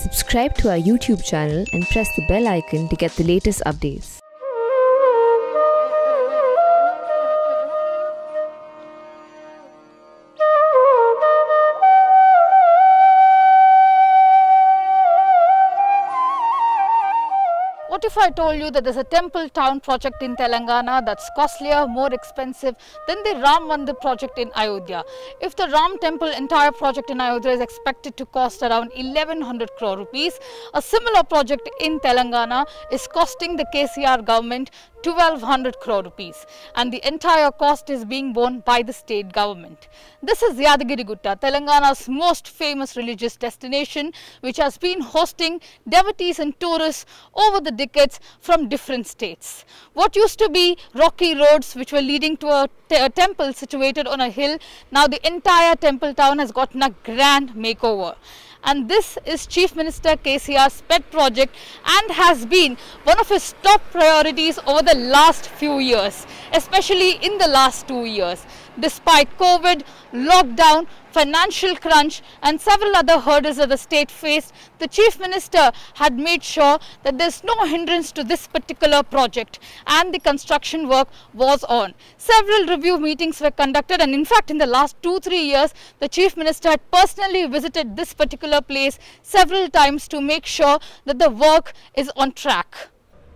Subscribe to our YouTube channel and press the bell icon to get the latest updates. What if I told you that there's a temple town project in Telangana that's costlier, more expensive than the Ram Mandir project in Ayodhya? If the Ram temple entire project in Ayodhya is expected to cost around 1100 crore rupees, a similar project in Telangana is costing the KCR government 1200 crore rupees, and the entire cost is being borne by the state government. This is Yadagiri Gutta, Telangana's most famous religious destination, which has been hosting devotees and tourists over the decades from different states. What used to be rocky roads which were leading to a temple situated on a hill, now the entire temple town has gotten a grand makeover. And this is Chief Minister KCR's pet project and has been one of his top priorities over the last few years, especially in the last 2 years. Despite COVID, lockdown, financial crunch and several other hurdles that the state faced, the Chief Minister had made sure that there's no hindrance to this particular project and the construction work was on. Several review meetings were conducted, and in fact in the last 2-3 years the Chief Minister had personally visited this particular place several times to make sure that the work is on track.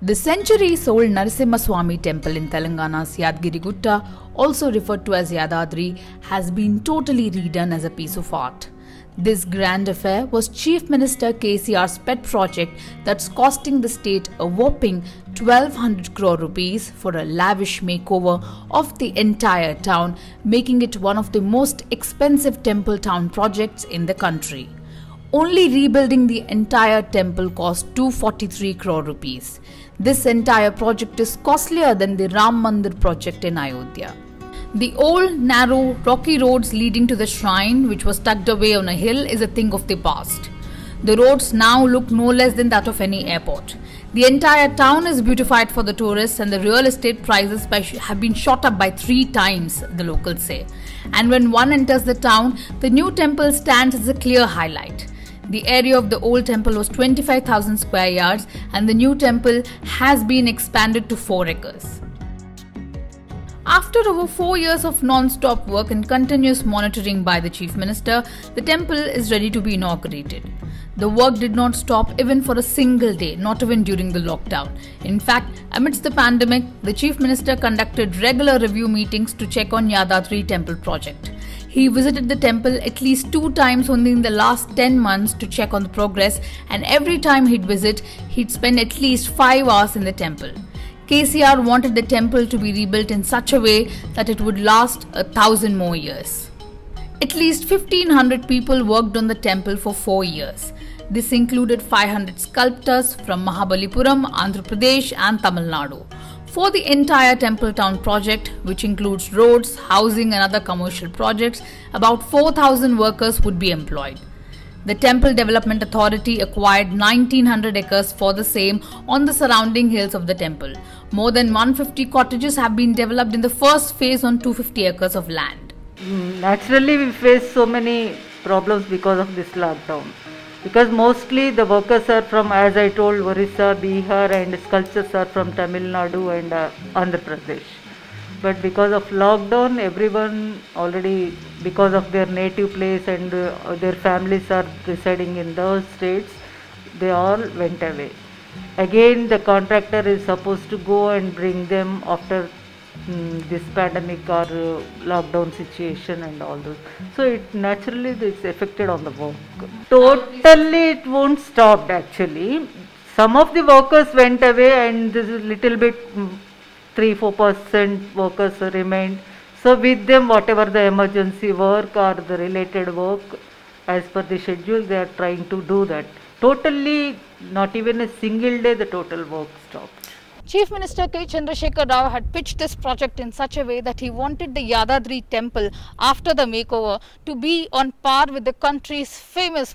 The centuries-old Narasimha temple in Telangana's Yadagiri Gutta, also referred to as Yadadri, has been totally redone as a piece of art. This grand affair was Chief Minister KCR's pet project that's costing the state a whopping 1200 crore rupees for a lavish makeover of the entire town, making it one of the most expensive temple town projects in the country. Only rebuilding the entire temple cost 243 crore rupees. This entire project is costlier than the Ram Mandir project in Ayodhya. The old, narrow, rocky roads leading to the shrine, which was tucked away on a hill, is a thing of the past. The roads now look no less than that of any airport. The entire town is beautified for the tourists, and the real estate prices have been shot up by 3 times, the locals say. And when one enters the town, the new temple stands as a clear highlight. The area of the old temple was 25,000 square yards, and the new temple has been expanded to 4 acres. After over 4 years of non-stop work and continuous monitoring by the Chief Minister, the temple is ready to be inaugurated. The work did not stop even for a single day, not even during the lockdown. In fact, amidst the pandemic, the Chief Minister conducted regular review meetings to check on Yadadri temple project. He visited the temple at least 2 times only in the last 10 months to check on the progress, and every time he'd visit, he'd spend at least 5 hours in the temple. KCR wanted the temple to be rebuilt in such a way that it would last 1,000 more years. At least 1,500 people worked on the temple for 4 years. This included 500 sculptors from Mahabalipuram, Andhra Pradesh and Tamil Nadu. For the entire temple town project, which includes roads, housing and other commercial projects, about 4,000 workers would be employed. The Temple Development Authority acquired 1,900 acres for the same on the surrounding hills of the temple. More than 150 cottages have been developed in the first phase on 250 acres of land. Naturally, we face so many problems because of this lockdown. Because mostly the workers are from, as I told, Orissa, Bihar, and sculptors are from Tamil Nadu and Andhra Pradesh. But because of lockdown, everyone already, because of their native place and their families are residing in those states, they all went away. Again, the contractor is supposed to go and bring them after this pandemic or lockdown situation and all those. So it naturally it's affected on the work. Totally it won't stop actually. Some of the workers went away, and this is little bit 3-4% workers remained. So with them, whatever the emergency work or the related work as per the schedule, they are trying to do that. Totally, not even a single day the total work stopped. Chief Minister K. Chandrasekhar Rao had pitched this project in such a way that he wanted the Yadadri temple after the makeover to be on par with the country's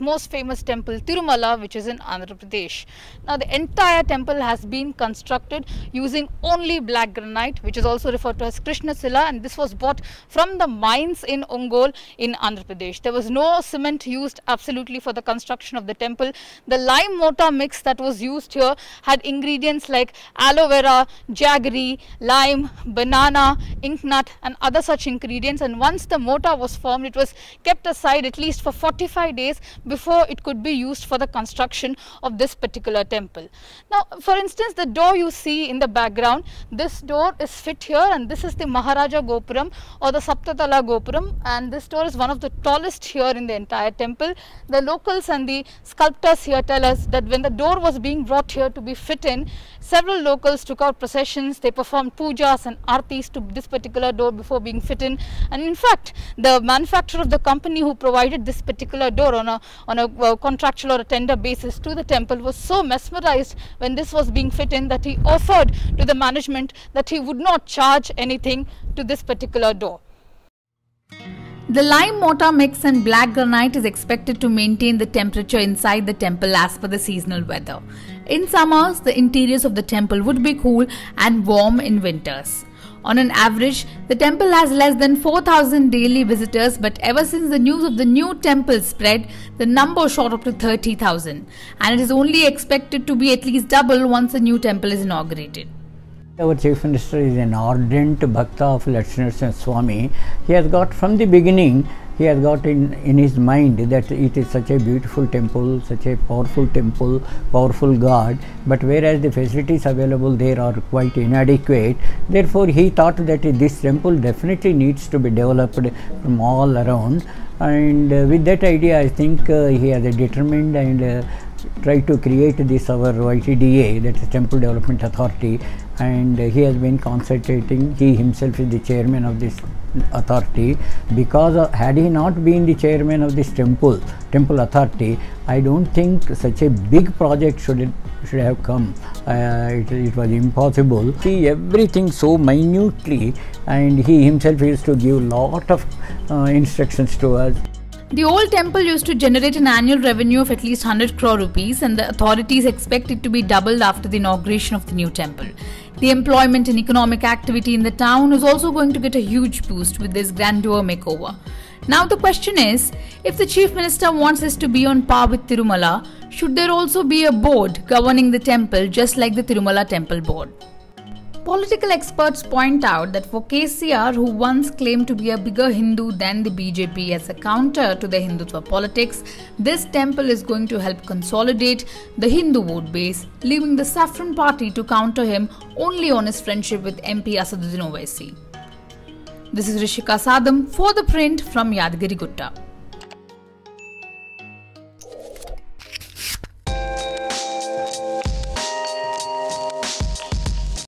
most famous temple Tirumala, which is in Andhra Pradesh. Now the entire temple has been constructed using only black granite, which is also referred to as Krishna Sila, and this was bought from the mines in Ongole in Andhra Pradesh. There was no cement used absolutely for the construction of the temple. The lime mortar mix that was used here had ingredients like aloe vera, jaggery, lime, banana, ink nut and other such ingredients, and once the mortar was formed, it was kept aside at least for 45 days before it could be used for the construction of this particular temple. Now, for instance, the door you see in the background, this door is fit here, and this is the Maharaja Gopuram or the Saptatala Gopuram, and this door is one of the tallest here in the entire temple. The locals and the sculptors here tell us that when the door was being brought here to be fit in, several locals took out processions, they performed pujas and artis to this particular door before being fit in, and in fact the manufacturer of the company who provided this particular door on a contractual or a tender basis to the temple was so mesmerized when this was being fit in that he offered to the management that he would not charge anything to this particular door. The lime mortar mix and black granite is expected to maintain the temperature inside the temple as per the seasonal weather. In summers, the interiors of the temple would be cool and warm in winters. On an average, the temple has less than 4,000 daily visitors, but ever since the news of the new temple spread, the number shot up to 30,000, and it is only expected to be at least double once the new temple is inaugurated. Our Chief Minister is an ardent Bhakta of Lakshminarasimha Swami. He has got from the beginning, he has got in his mind that it is such a beautiful temple, such a powerful temple, powerful God, but whereas the facilities available there are quite inadequate, therefore he thought that this temple definitely needs to be developed from all around, and with that idea I think he has determined and try to create this our YTDA, that is Temple Development Authority, and he has been concentrating. He himself is the chairman of this authority, because had he not been the chairman of this temple authority, I don't think such a big project should have come. It was impossible. See everything so minutely, and he himself used to give lot of instructions to us. The old temple used to generate an annual revenue of at least 100 crore rupees, and the authorities expect it to be doubled after the inauguration of the new temple. The employment and economic activity in the town is also going to get a huge boost with this grandeur makeover. Now the question is, if the Chief Minister wants this to be on par with Tirumala, should there also be a board governing the temple just like the Tirumala Temple Board? Political experts point out that for KCR, who once claimed to be a bigger Hindu than the BJP as a counter to the Hindutva politics, this temple is going to help consolidate the Hindu vote base, leaving the Saffron Party to counter him only on his friendship with MP Asaduddin Owaisi. This is Rishika Sadam for The Print from Yadgiri Gutta.